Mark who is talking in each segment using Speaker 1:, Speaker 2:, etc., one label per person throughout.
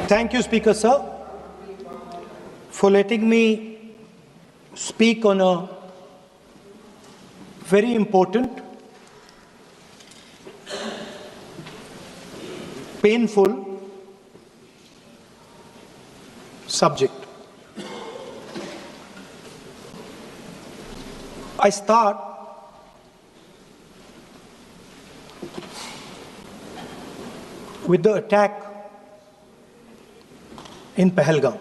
Speaker 1: Thank you, Speaker Sir, for letting me speak on a very important, painful subject. I start with the attack in Pahalgam.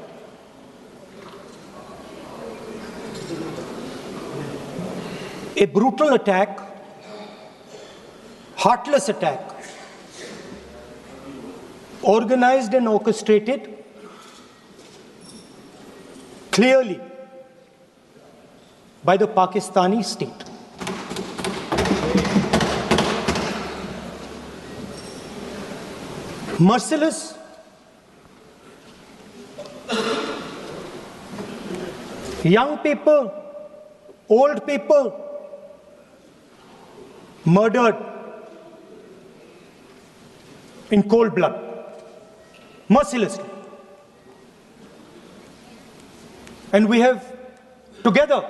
Speaker 1: A brutal attack, heartless attack, organized and orchestrated clearly by the Pakistani state. Merciless, young people, old people murdered in cold blood, mercilessly. And we have together,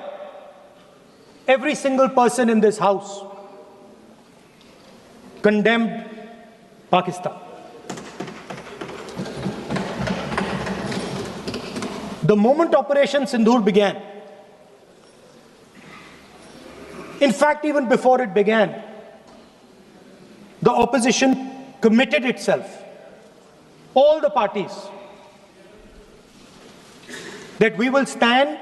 Speaker 1: every single person in this house, condemned Pakistan. The moment Operation Sindoor began, in fact, even before it began, the opposition committed itself, all the parties, that we will stand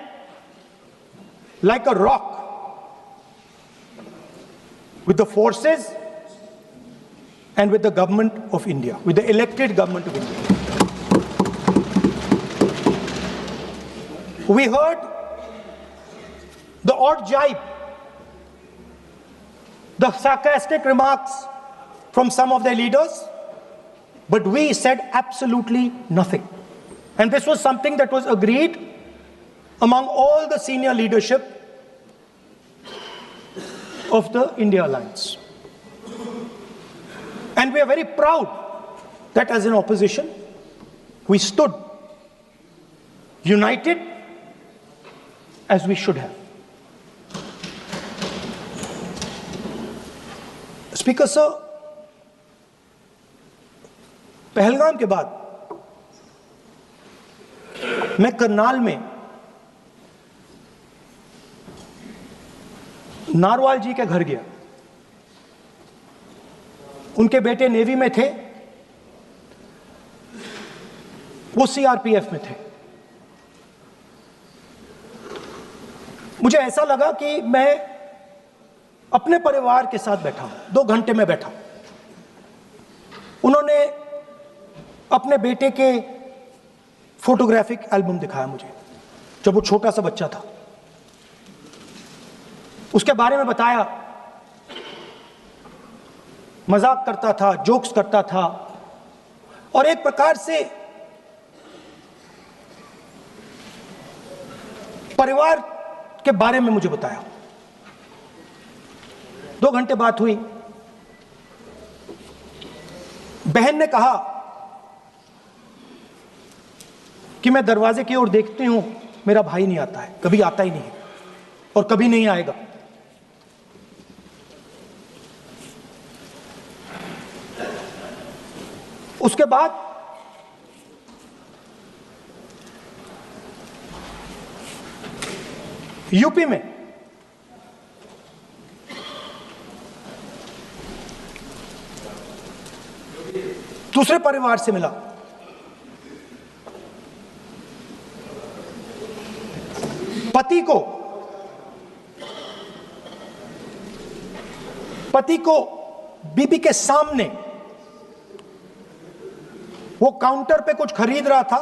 Speaker 1: like a rock with the forces and with the government of India, with the elected government of India. We heard the odd jibe, the sarcastic remarks from some of their leaders, but we said absolutely nothing. And this was something that was agreed among all the senior leadership of the India Alliance. And we are very proud that as an opposition, we stood united as we should have. Speaker Sir, Pahalgam के बाद मैं करनाल में narwhal जी के घर गया। उनके बेटे navy में थे, वो सीआरपीएफ में थे। मुझे ऐसा लगा कि मैं अपने परिवार के साथ बैठा हूं। 2 घंटे में बैठा। उन्होंने अपने बेटे के फोटोग्राफिक एल्बम दिखाया मुझे, जब वो छोटा सा बच्चा था। उसके बारे में बताया, मजाक करता था, जोक्स करता था, और एक प्रकार से परिवार के बारे में मुझे बताया। 2 घंटे बात हुई। बहन ने कहा कि मैं दरवाजे की ओर देखती हूं, मेरा भाई नहीं आता है, कभी आता ही नहीं है और कभी नहीं आएगा। उसके बाद यूपी में दूसरे परिवार से मिला। पति को बीबी के सामने, वो काउंटर पे कुछ खरीद रहा था,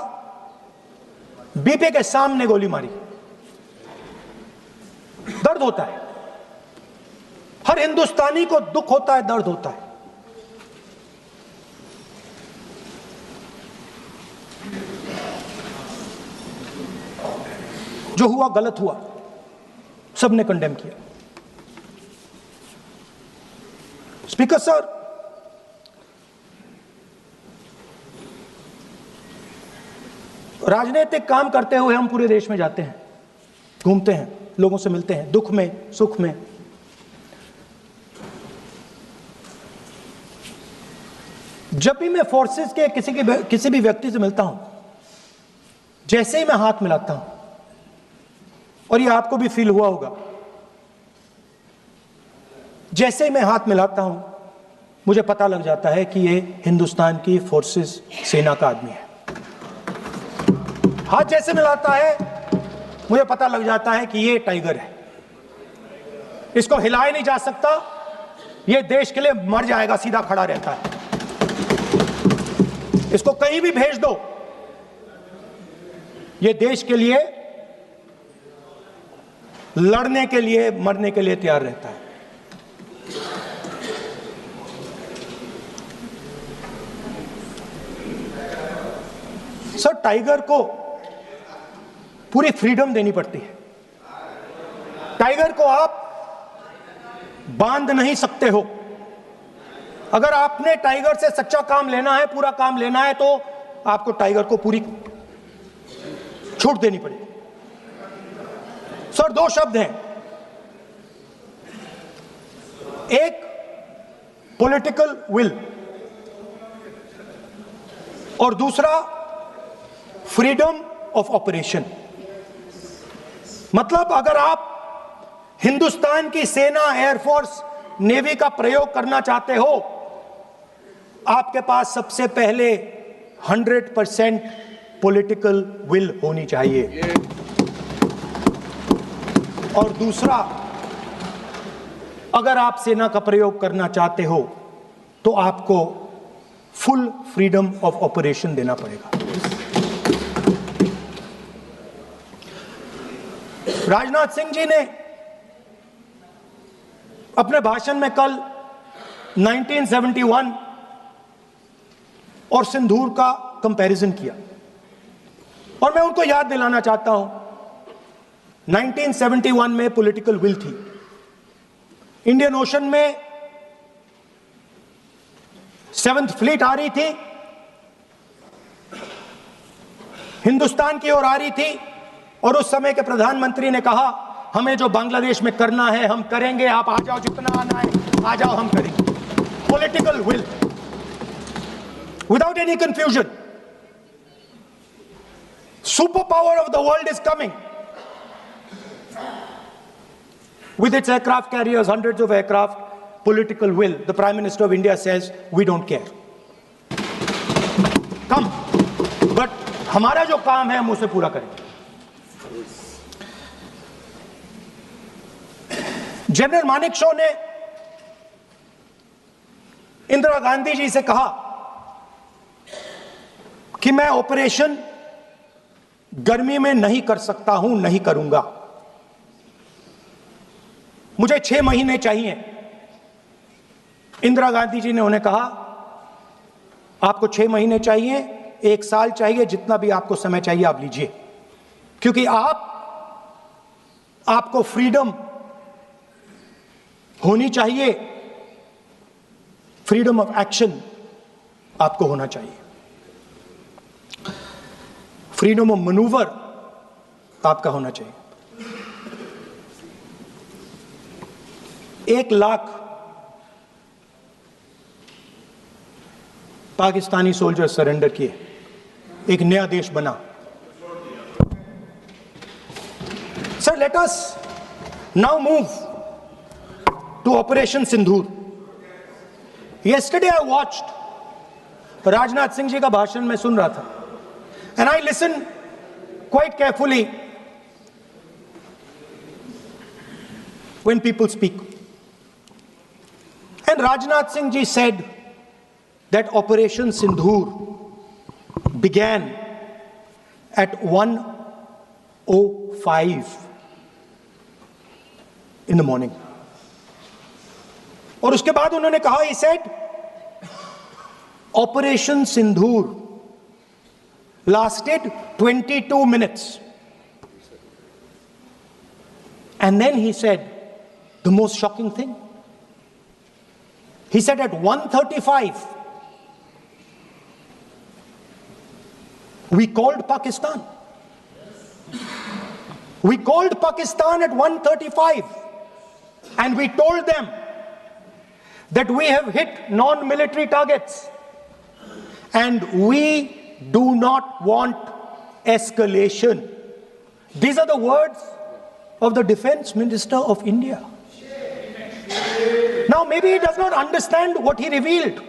Speaker 1: बीबी के सामने गोली मारी। दर्द होता है, हर हिंदुस्तानी को दुख होता है, दर्द होता है। जो हुआ गलत हुआ, सबने कंडेम किया। स्पीकर सर, राजनीतिक काम करते हुए हम पूरे देश में जाते हैं, घूमते हैं, लोगों से मिलते हैं, दुख में सुख में। जब भी मैं फोर्सेस के किसी भी व्यक्ति से मिलता हूं, जैसे ही मैं हाथ मिलाता हूं, और ये आपको भी फील हुआ होगा, जैसे ही मैं हाथ मिलाता हूं मुझे पता लग जाता है कि ये हिंदुस्तान की फोर्सेस सेना का आदमी है। हाथ जैसे मिलाता है मुझे पता लग जाता है कि ये टाइगर है, इसको हिलाया नहीं जा सकता, ये देश के लिए मर जाएगा, सीधा खड़ा रहता है। इसको कहीं भी भेज दो, ये देश के लिए लड़ने के लिए, मरने के लिए तैयार रहता है। सर, टाइगर को पूरी फ्रीडम देनी पड़ती है। टाइगर को आप बांध नहीं सकते हो। अगर आपने टाइगर से सच्चा काम लेना है, पूरा काम लेना है, तो आपको टाइगर को पूरी छूट देनी पड़ेगी। सर, दो शब्द हैं, एक पॉलिटिकल विल और दूसरा फ्रीडम ऑफ ऑपरेशन। मतलब अगर आप हिंदुस्तान की सेना, एयरफोर्स, नेवी का प्रयोग करना चाहते हो, आपके पास सबसे पहले 100% पॉलिटिकल विल होनी चाहिए, और दूसरा, अगर आप सेना का प्रयोग करना चाहते हो तो आपको फुल फ्रीडम ऑफ ऑपरेशन देना पड़ेगा। राजनाथ सिंह जी ने अपने भाषण में कल 1971 और सिंदूर का कंपैरिजन किया, और मैं उनको याद दिलाना चाहता हूं, 1971 में पॉलिटिकल विल थी। इंडियन ओशन में 7th फ्लीट आ रही थी, हिंदुस्तान की ओर आ रही थी, और उस समय के प्रधानमंत्री ने कहा, हमें जो बांग्लादेश में करना है हम करेंगे, आप आ जाओ, जितना आना है आ जाओ, हम करेंगे। Political will, without any confusion. Super power of the world is coming with its aircraft carriers, hundreds of aircraft, political will. The Prime Minister of India says, we don't care. Come. But हमारा जो काम है हम उसे पूरा करेंगे। General Manekshaw ने इंदिरा गांधी जी से कहा कि मैं ऑपरेशन गर्मी में नहीं कर सकता हूं, नहीं करूंगा, मुझे 6 महीने चाहिए। इंदिरा गांधी जी ने उन्हें कहा, आपको 6 महीने चाहिए, 1 साल चाहिए, जितना भी आपको समय चाहिए आप लीजिए, क्योंकि आपको फ्रीडम होनी चाहिए, फ्रीडम ऑफ एक्शन आपको होना चाहिए, फ्रीडम ऑफ मैनूवर आपका होना चाहिए। 1 लाख पाकिस्तानी सोल्जर सरेंडर किए, एक नया देश बना। Sir, let us now move to operation Sindoor. Yesterday I watched, Rajnath Singh ji का भाषण मैं सुन रहा था, and I listened quite carefully when people speak. And Rajnath Singh ji said that Operation Sindoor began at 1:05 in the morning. और उसके बाद उन्होंने कहा, he said, Operation Sindoor lasted 22 minutes. And then he said the most shocking thing. He said at 1:35 We called Pakistan. We called Pakistan at 1:35 and we told them that we have hit non-military targets and we do not want escalation. These are the words of the Defense Minister of India. Now, maybe he does not understand what he revealed.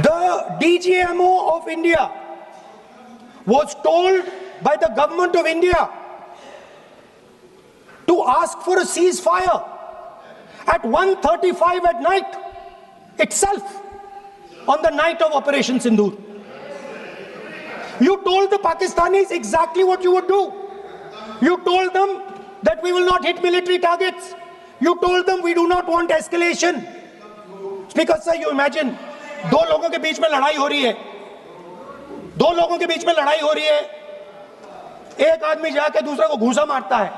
Speaker 1: The DGMO of India was told by the government of India to ask for a ceasefire at 1:35 at night itself, on the night of Operation Sindoor. You told the Pakistanis exactly what you would do. You told them that we will not hit military targets. You told them we do not want escalation. Speaker sir, you imagine, दो लोगों के बीच में लड़ाई हो रही है, दो लोगों के बीच में लड़ाई हो रही है, एक आदमी जाके दूसरे को घूंसा मारता है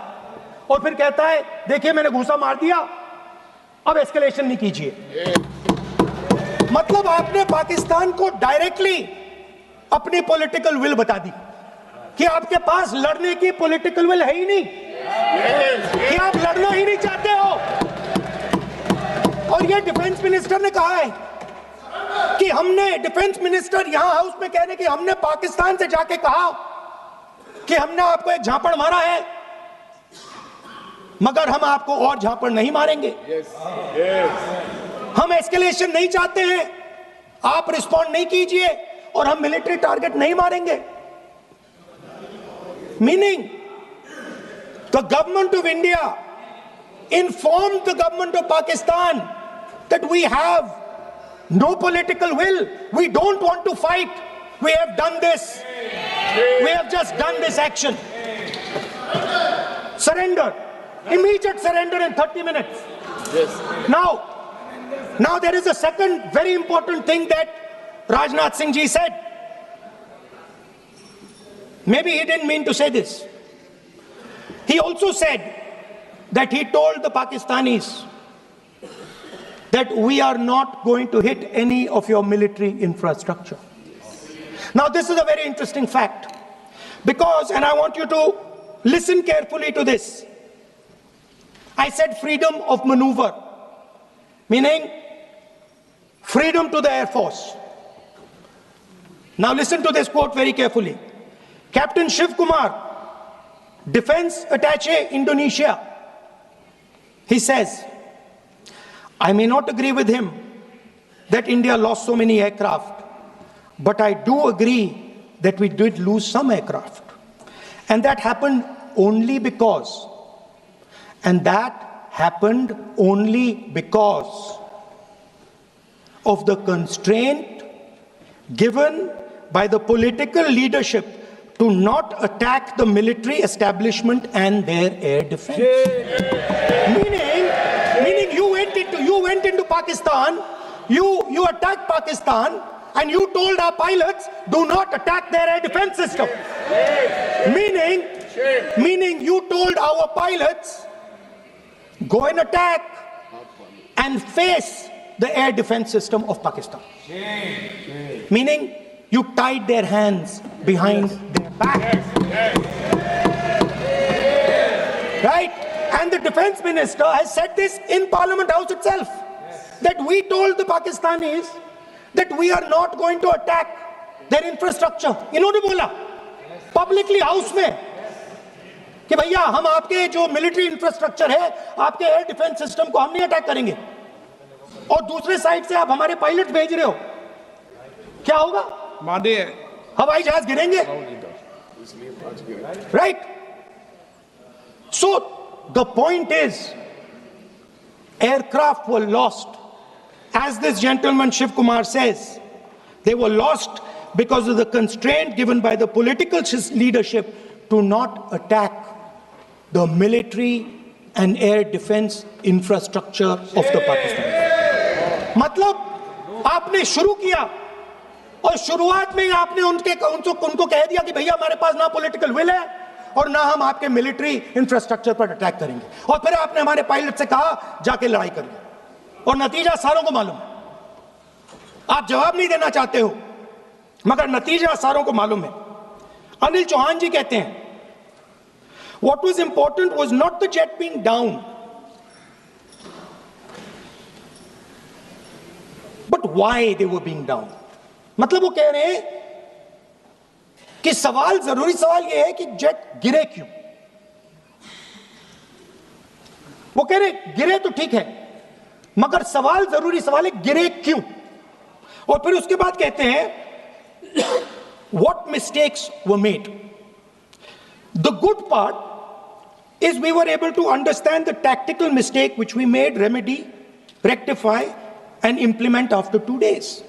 Speaker 1: और फिर कहता है देखिए मैंने घूंसा मार दिया, अब एस्केलेशन नहीं कीजिए। मतलब आपने पाकिस्तान को डायरेक्टली अपनी पॉलिटिकल विल बता दी कि आपके पास लड़ने की पॉलिटिकल विल है ही नहीं, कि आप लड़ना ही नहीं चाहते हो। और ये डिफेंस मिनिस्टर ने कहा है कि हमने, डिफेंस मिनिस्टर यहां हाउस में कह रहे कि हमने पाकिस्तान से जाके कहा कि हमने आपको एक झापड़ मारा है मगर हम आपको और झापड़ नहीं मारेंगे। हम एस्केलेशन नहीं चाहते हैं, आप रिस्पॉन्ड नहीं कीजिए और हम मिलिट्री टारगेट नहीं मारेंगे। Meaning the government of India informed the government of Pakistan that we have no political will, we don't want to fight, we have done this, we have just done this action. Surrender, immediate surrender in 30 minutes. Yes. Now there is a second very important thing that Rajnath Singh ji said. Maybe he didn't mean to say this. He also said that he told the Pakistanis that we are not going to hit any of your military infrastructure. Now this is a very interesting fact because, and I want you to listen carefully to this. I said freedom of maneuver, meaning freedom to the Air Force. Now listen to this quote very carefully. Captain Shiv Kumar, Defense Attaché, Indonesia, he says, I may not agree with him that India lost so many aircraft, but I do agree that we did lose some aircraft. And that happened only because, of the constraint given by the political leadership to not attack the military establishment and their air defense. Meaning you went into Pakistan, you attacked Pakistan, and you told our pilots, do not attack their air defense system. Meaning you told our pilots, go and attack and face the air defense system of Pakistan. Meaning you tied their hands behind their back. Right? And the defense minister has said this in Parliament House itself, that we told the Pakistanis that we are not going to attack their infrastructure. इन्होंने बोला publicly house में कि भैया हम आपके जो military infrastructure है, आपके air defense system को हम नहीं attack करेंगे, और दूसरे साइड से आप हमारे पायलट भेज रहे हो, क्या होगा? हवाई जहाज गिरेंगे, right? So the point is, aircraft were lost, as this gentleman Shiv Kumar says, they were lost because of the constraint given by the political leadership to not attack the military and air defense infrastructure of the Pakistan. मतलब आपने शुरू किया और शुरुआत में ही आपने उनको कह दिया कि भैया हमारे पास ना पॉलिटिकल विल है और ना हम आपके मिलिट्री इंफ्रास्ट्रक्चर पर अटैक करेंगे, और फिर आपने हमारे पायलट से कहा जाके लड़ाई करिए, और नतीजा सारों को मालूम है। आप जवाब नहीं देना चाहते हो, मगर नतीजा सारों को मालूम है। अनिल चौहान जी कहते हैं, what was important was not the jet being down, but why they were being down. मतलब वो कह रहे हैं कि सवाल, जरूरी सवाल ये है कि जेट गिरे क्यों। वो कह रहे गिरे तो ठीक है, मगर सवाल, जरूरी सवाल है गिरे क्यों। और फिर उसके बाद कहते हैं what mistakes were made. The good part is we were able to understand the tactical mistake which we made, remedy, rectify and implement after 2 days.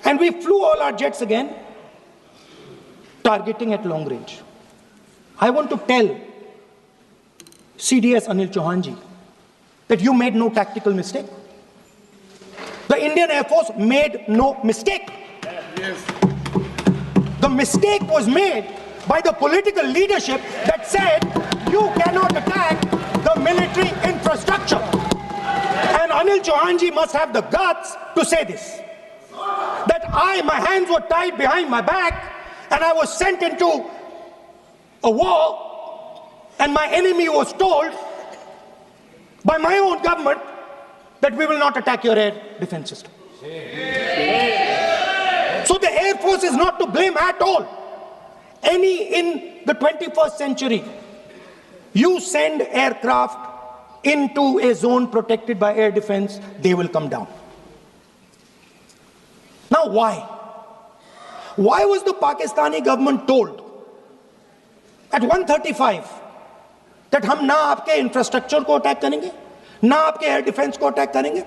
Speaker 1: And we flew all our jets again, targeting at long range. I want to tell CDS Anil Chauhan ji that you made no tactical mistake. The Indian Air Force made no mistake. Yes. The mistake was made by the political leadership that said you cannot attack the military infrastructure. And Anil Chauhan ji must have the guts to say this. That my hands were tied behind my back and I was sent into a war and my enemy was told by my own government that we will not attack your air defense system. So the Air Force is not to blame at all. In the 21st century, you send aircraft into a zone protected by air defense, they will come down. Now why? Why was the Pakistani government told at 1:35 that हम ना आपके infrastructure को attack करेंगे, ना आपके air defence को attack करेंगे,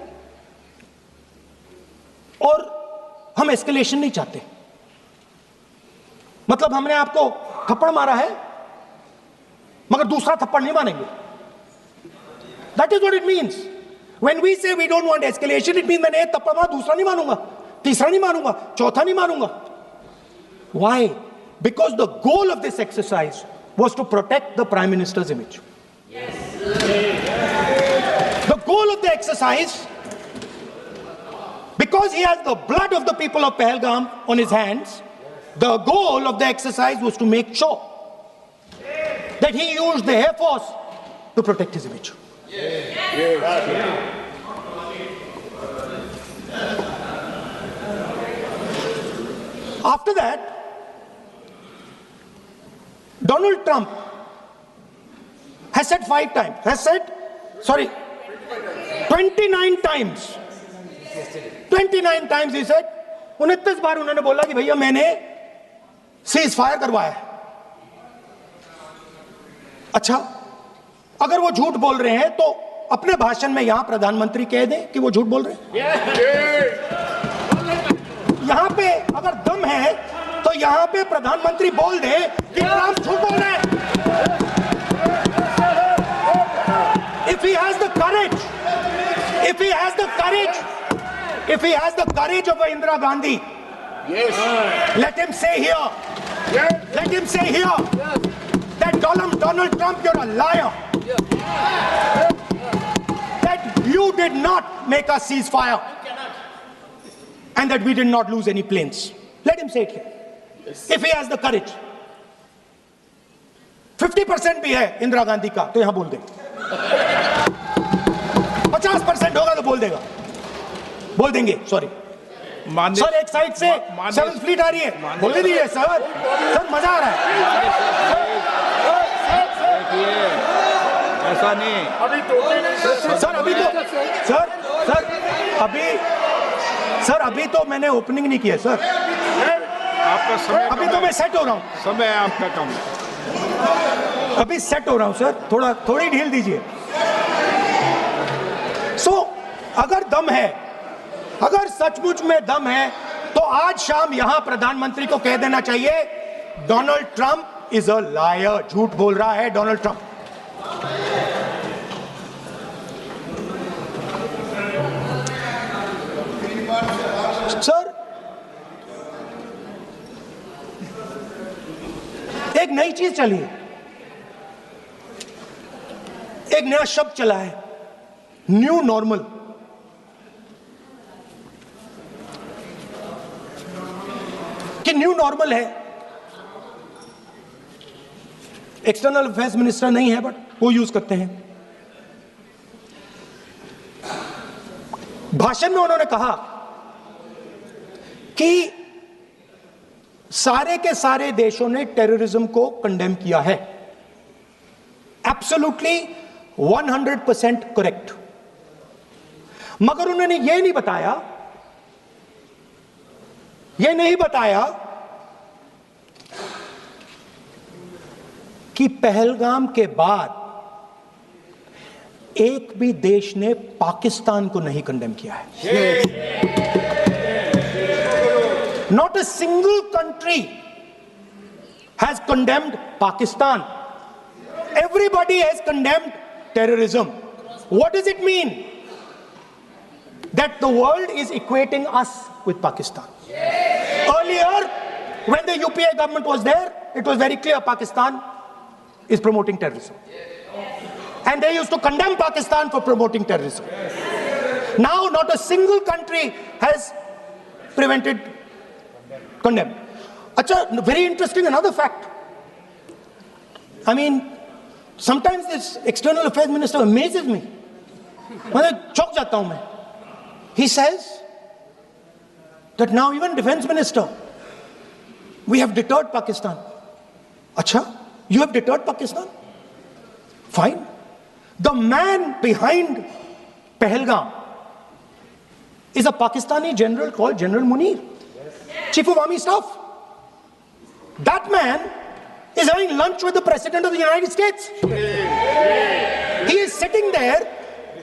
Speaker 1: और हम एस्केलेशन नहीं चाहते। मतलब हमने आपको थप्पड़ मारा है मगर दूसरा थप्पड़ नहीं मारेंगे। That is what it means. When we say we don't want escalation, it means मैंने एक थप्पड़ मारा, दूसरा नहीं मारूंगा, तीसरा नहीं मारूंगा, चौथा नहीं मारूंगा। Why? Because the goal of this exercise was to protect the Prime Minister's image. Yes. The goal of the exercise, because he has the blood of the people of Pahalgam on his hands, the goal of the exercise was to make sure that he used the Air Force to protect his image. Yes. Yes. After that, Donald Trump has said 29 times. 29 times he said, 29 बार उन्होंने बोला कि भैया मैंने cease fire करवाया है। अच्छा, अगर वो झूठ बोल रहे हैं तो अपने भाषण में यहां प्रधानमंत्री कह दें कि वो झूठ बोल रहे हैं। यहां पे अगर दम है तो यहां पे प्रधानमंत्री बोल दे कि ट्रंप झूठ बोल रहे हैं। If he has the courage, if he has the courage of Indira Gandhi, yes, let him say here, yes, let him say here, yes, that Donald Trump, you're a liar, yes, that you did not make us ceasefire, and that we did not lose any planes. Let him say it here. Yes. If he has the courage. 50% भी है इंदिरा गांधी का तो यहां बोल दे। 50% होगा तो बोल देगा, बोल देंगे। सॉरी सर, एक साइड से 7th फ्लीट आ रही है, बोल दीजिए सर। सर मजा आ रहा है।
Speaker 2: ऐसा नहीं
Speaker 1: सर, अभी तो मैंने ओपनिंग नहीं किया सर।
Speaker 2: आपका समय
Speaker 1: अभी तो मैं सेट हो रहा हूँ।
Speaker 2: समय है आपका कम,
Speaker 1: अभी सेट हो रहा हूँ सर, थोड़ी ढील दीजिए। अगर दम है, अगर सचमुच में दम है तो आज शाम यहां प्रधानमंत्री को कह देना चाहिए Donald Trump is a liar, झूठ बोल रहा है डोनाल्ड ट्रंप। सर, एक नई चीज चली है, एक नया शब्द चला है, न्यू नॉर्मल। कि न्यू नॉर्मल है, एक्सटर्नल अफेयर्स मिनिस्टर नहीं है बट वो यूज करते हैं। भाषण में उन्होंने कहा कि सारे के सारे देशों ने टेररिज्म को कंडेम किया है। Absolutely 100% correct. मगर उन्होंने यह नहीं बताया कि पहलगाम के बाद एक भी देश ने पाकिस्तान को नहीं कंडेम किया है। Not a single country has condemned Pakistan. Everybody has condemned terrorism. What does it mean? That the world is equating us with Pakistan. Earlier, when the UPA government was there, it was very clear Pakistan is promoting terrorism. And they used to condemn Pakistan for promoting terrorism. Now, not a single country has condemned. Acha, very interesting, another fact. I mean, sometimes this external affairs minister amazes me. मैं चौंक जाता हूं मैं. He says that now even defense minister, we have deterred Pakistan. Acha, you have deterred Pakistan? Fine. The man behind Pahalgam is a Pakistani general called General Munir, Chief of Army Staff. That man is having lunch with the President of the United States. He is sitting there.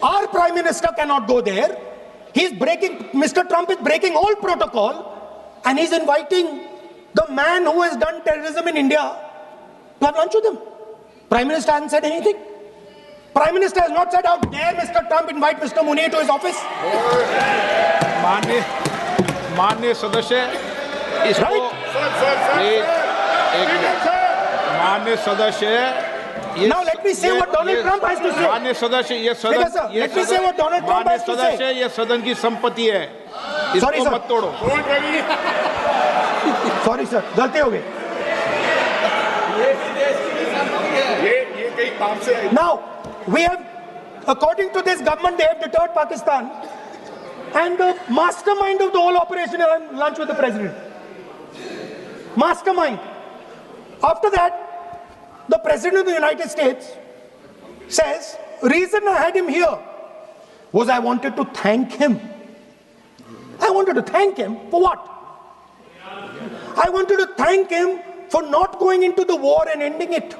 Speaker 1: Our Prime Minister cannot go there. Mr. Trump is breaking all protocol, and he's inviting the man who has done terrorism in India to have lunch with him. Prime Minister hasn't said anything. Prime Minister has not said, how dare Mr. Trump invite Mr. Munir to his office?
Speaker 2: माननीय सदस्य इसको माननीय सदस्य
Speaker 1: Now let me say what Donald Trump has to say.
Speaker 2: माननीय सदस्य ये सदन
Speaker 1: let me say what Donald Trump has to say.
Speaker 2: सदस्य ये सदन की संपत्ति है,
Speaker 1: Sorry,
Speaker 2: इसको
Speaker 1: sir.
Speaker 2: मत तोड़ो।
Speaker 1: Sorry sir, गलती हो गई. Now we have, according to this government, they have deterred Pakistan, and the mastermind of the whole operation is on lunch with the president. Mastermind. After that, the President of the United States says, reason I had him here was I wanted to thank him. I wanted to thank him for what? I wanted to thank him for not going into the war and ending it.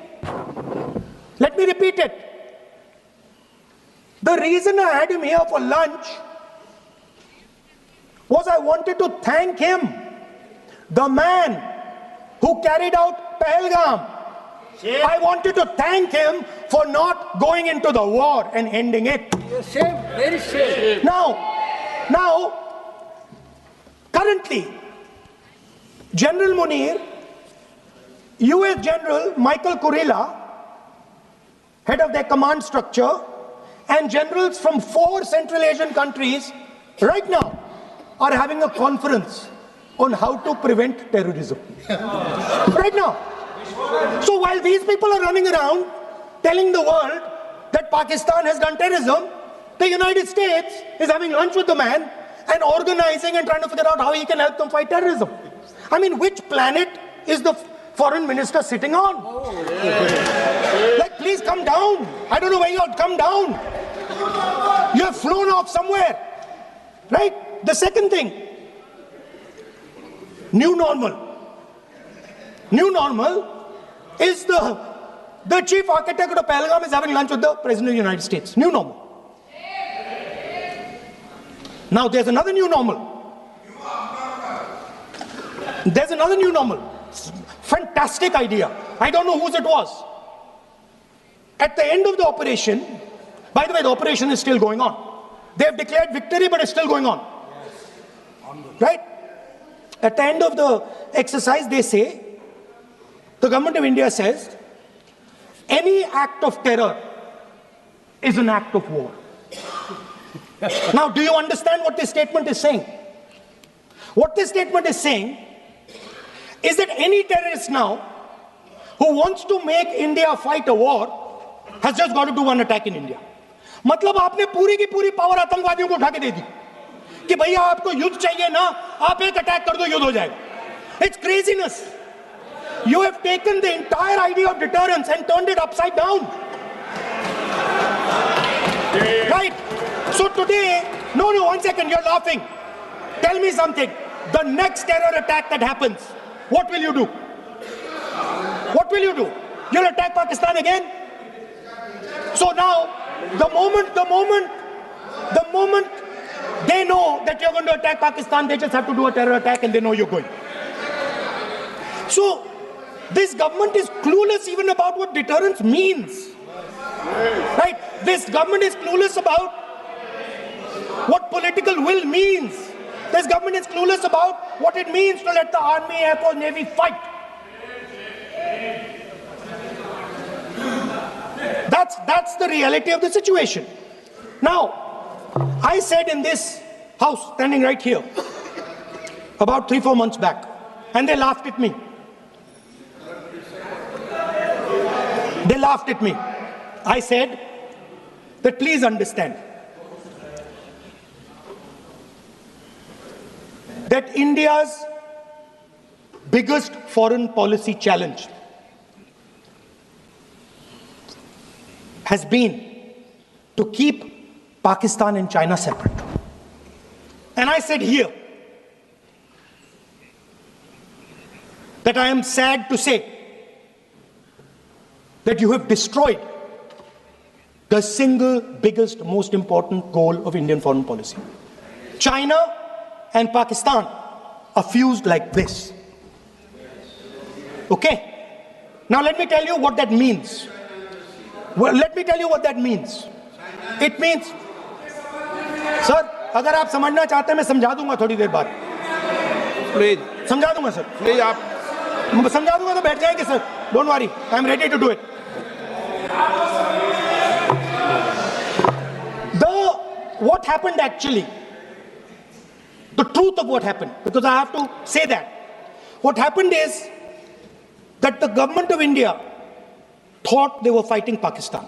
Speaker 1: Let me repeat it. The reason I had him here for lunch was I wanted to thank him, the man who carried out Pahalgam. I wanted to thank him for not going into the war and ending it.
Speaker 3: Shame, very shame.
Speaker 1: Now, currently, General Munir, US General Michael Kurilla, head of their command structure, and generals from 4 Central Asian countries right now are having a conference on how to prevent terrorism. Right now. So while these people are running around telling the world that Pakistan has done terrorism, the United States is having lunch with the man and organizing and trying to figure out how he can help them fight terrorism. I mean, which planet is the foreign minister sitting on? Like, please come down. I don't know where you are. Come down. You have flown off somewhere. Right? The second thing, new normal. New normal is the chief architect of Pahalgam is having lunch with the President of the United States. New normal. Now there's another new normal. There's another new normal. Fantastic idea. I don't know whose it was. At the end of the operation, by the way, the operation is still going on. They have declared victory, but it's still going on. Right? At the end of the exercise, they say, the government of India says, any act of terror is an act of war. Now, do you understand what this statement is saying? What this statement is saying is that any terrorist now who wants to make India fight a war has just got to do one attack in India. मतलब आपने पूरी की पूरी power आतंकवादियों को उठा के दे दी कि भैया आपको युद्ध चाहिए ना, आप एक अटैक कर दो, युद्ध हो जाएगा. It's craziness. You have taken the entire idea of deterrence and turned it upside down. Right? So today, no, 1 second, you're laughing. Tell me something. The next terror attack that happens, what will you do? What will you do? You'll attack Pakistan again? So now, the moment they know that you're going to attack Pakistan, they just have to do a terror attack and they know you're going. So, this government is clueless even about what deterrence means. Right? This government is clueless about what political will means. This government is clueless about what it means to let the Army, Air Force, Navy fight. That's the reality of the situation. Now, I said in this house, standing right here, about 3-4 months back, and they laughed at me. They laughed at me. I said that please understand that India's biggest foreign policy challenge has been to keep Pakistan and China separate. And I said here that I am sad to say that you have destroyed the single biggest, most important goal of Indian foreign policy. China and Pakistan are fused like this. Okay? Now let me tell you what that means. Well, let me tell you what that means. It means, sir, अगर आप समझना चाहते हैं मैं समझा दूंगा थोड़ी देर बाद.
Speaker 2: प्लीज
Speaker 1: समझा दूंगा सर.
Speaker 2: प्लीज आप
Speaker 1: समझा दूंगा तो बैठ जाएंगे sir. Don't worry, I am ready to do it. What happened actually, the truth of what happened, because I have to say that. What happened is that the government of India thought they were fighting Pakistan.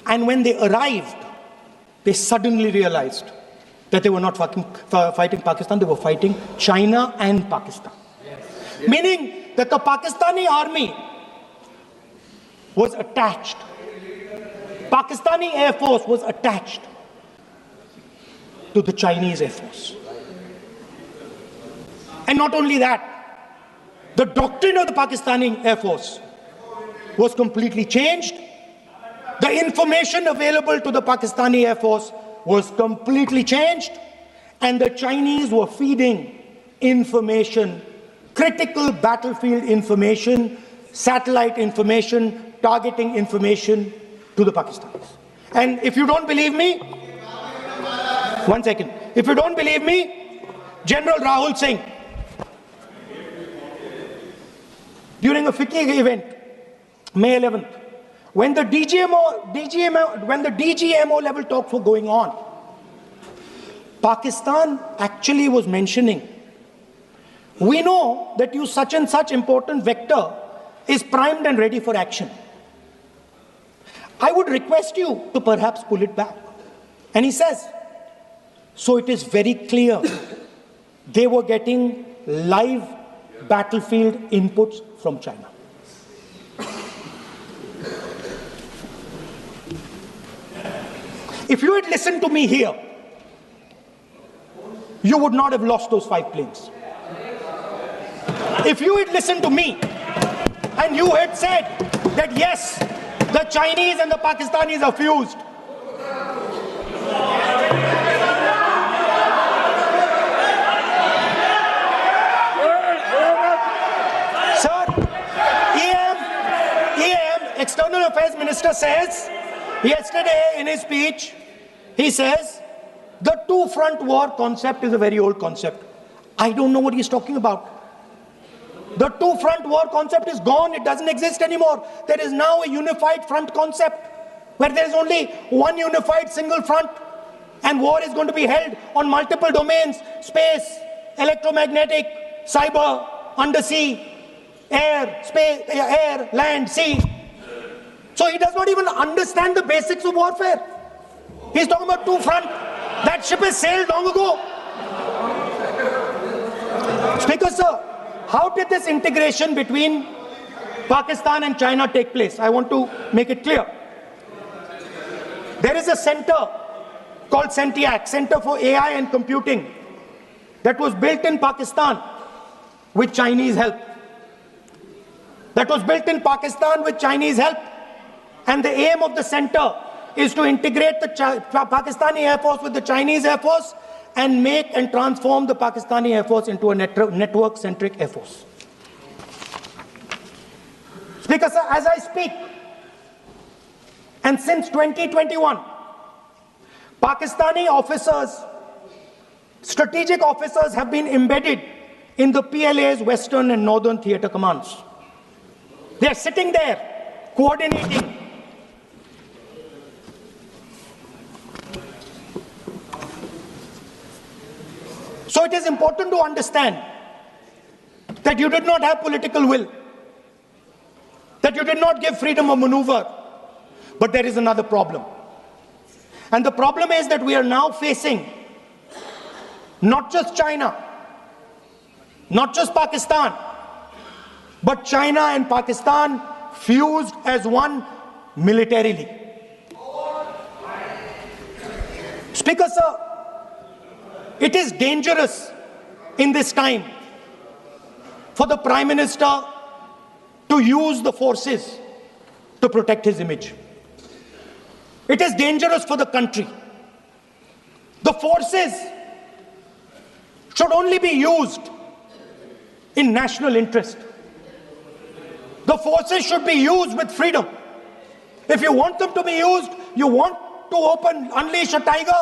Speaker 1: And when they arrived, they suddenly realized that they were not fighting Pakistan, they were fighting China and Pakistan. Yes. Meaning that the Pakistani army was attached. Pakistani Air Force was attached to the Chinese Air Force. And not only that, the doctrine of the Pakistani Air Force was completely changed. The information available to the Pakistani Air Force was completely changed. And the Chinese were feeding information, critical battlefield information, satellite information, targeting information to the Pakistanis. And if you don't believe me, 1 second. If you don't believe me, General Rahul Singh, during a FICCI event, May 11th, when the DGMO level talks were going on, Pakistan actually was mentioning, we know that you such and such important vector is primed and ready for action. I would request you to perhaps pull it back. And he says, so it is very clear they were getting live battlefield inputs from China. If you had listened to me here, you would not have lost those 5 planes. If you had listened to me and you had said that yes, the Chinese and the Pakistanis are fused, sir, EM, External Affairs Minister says, yesterday in his speech, he says, the two-front war concept is a very old concept. I don't know what he's talking about. The two-front war concept is gone. It doesn't exist anymore. There is now a unified front concept where there is only one unified single front, and war is going to be held on multiple domains: space, electromagnetic, cyber, undersea, air, space, air, land, sea. So he does not even understand the basics of warfare. He's talking about two front. That ship has sailed long ago. Speaker, sir, how did this integration between Pakistan and China take place? I want to make it clear. There is a center called CENTIAC, Center for AI and Computing, that was built in Pakistan with Chinese help. That was built in Pakistan with Chinese help. And the aim of the center is to integrate the Pakistani Air Force with the Chinese Air Force and make and transform the Pakistani Air Force into a network-centric Air Force. Speaker, sir, as I speak, and since 2021, Pakistani officers, strategic officers have been embedded in the PLA's Western and Northern Theatre Commands. They are sitting there, coordinating. So it is important to understand that you did not have political will, that you did not give freedom of maneuver, but there is another problem. And the problem is that we are now facing not just China, not just Pakistan, but China and Pakistan fused as one militarily. Speaker, sir, it is dangerous in this time for the Prime Minister to use the forces to protect his image. It is dangerous for the country. The forces should only be used in national interest. The forces should be used with freedom. If you want them to be used, you want to unleash a tiger,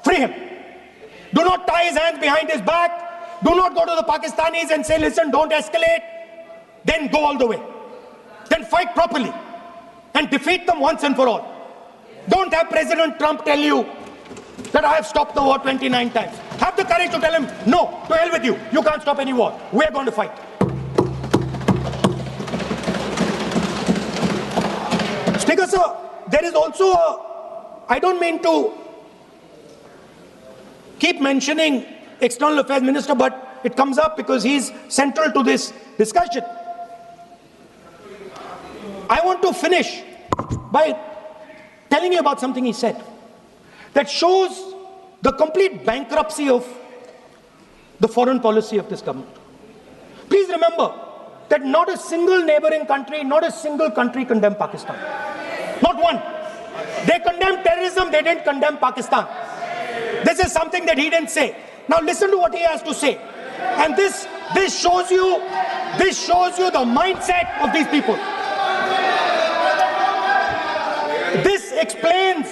Speaker 1: free him. Do not tie his hands behind his back. Do not go to the Pakistanis and say, listen, don't escalate. Then go all the way. Then fight properly and defeat them once and for all. Don't have President Trump tell you that I have stopped the war 29 times. Have the courage to tell him, no, to hell with you. You can't stop any war. We're going to fight. Speaker, sir, there is also I don't mean to keep mentioning External Affairs Minister, but it comes up because he's central to this discussion. I want to finish by telling you about something he said that shows the complete bankruptcy of the foreign policy of this government. Please remember that not a single neighboring country, not a single country condemned Pakistan. Not one. They condemned terrorism, they didn't condemn Pakistan. This is something that he didn't say. Now listen to what he has to say. And this shows you the mindset of these people. This explains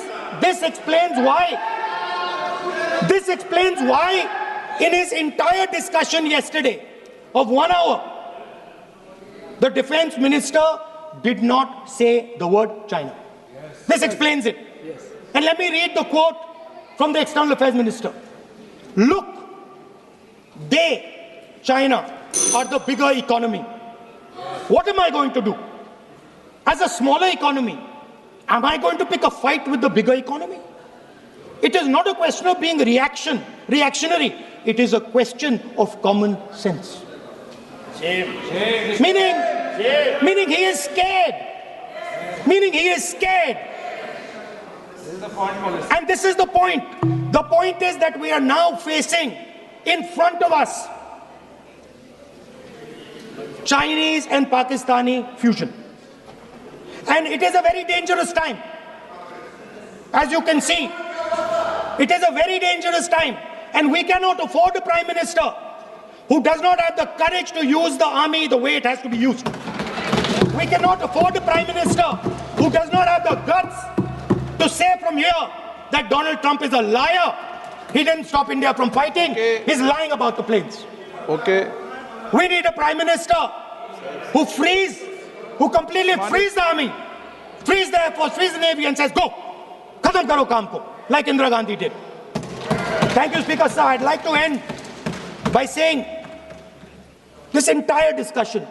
Speaker 1: why in his entire discussion yesterday of 1 hour, the defense minister did not say the word China. Yes. This explains it. Yes. And let me read the quote from the External Affairs Minister. Look, China, are the bigger economy. What am I going to do? As a smaller economy, am I going to pick a fight with the bigger economy? It is not a question of being reactionary. It is a question of common sense. Meaning he is scared. Meaning he is scared. And this is the point. The point is that we are now facing in front of us Chinese and Pakistani fusion. And it is a very dangerous time. As you can see, it is a very dangerous time. And we cannot afford a Prime Minister who does not have the courage to use the army the way it has to be used. We cannot afford a Prime Minister who does not have the guts to say from here that Donald Trump is a liar. He didn't stop India from fighting. Okay. He's lying about the planes.
Speaker 2: Okay.
Speaker 1: We need a Prime Minister who completely frees the army, frees the Air Force, frees the Navy and says, go, khatam karo kaam ko, like Indira Gandhi did. Thank you, Speaker, sir. I'd like to end by saying This entire discussion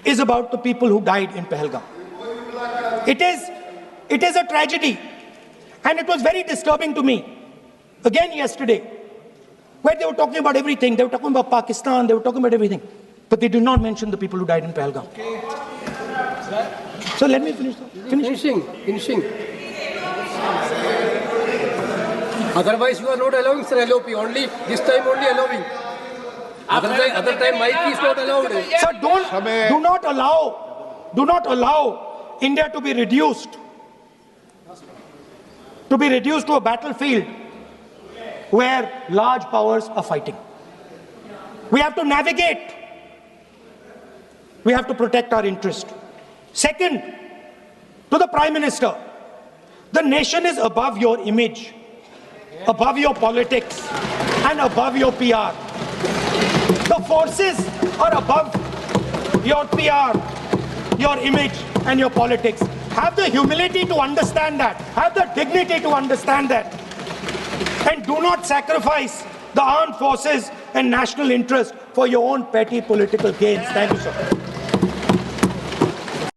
Speaker 1: is about the people who died in Pahalgam. It is a tragedy. And it was very disturbing to me, again yesterday, where they were talking about everything. They were talking about Pakistan, they were talking about everything. But they did not mention the people who died in Pahalgam. So let me finish.
Speaker 3: Finishing. Otherwise, you are not allowing, sir, LOP. Only this time, only allowing. Other time, mic is not allowed.
Speaker 1: Sir, do not allow India to be reduced to a battlefield where large powers are fighting. We have to navigate. We have to protect our interest. Second, to the Prime Minister, the nation is above your image, above your politics, and above your PR. The forces are above your PR, your image, and your politics. Have the humility to understand that. Have the dignity to understand that. And do not sacrifice the armed forces and national interest for your own petty political gains. Thank you, sir.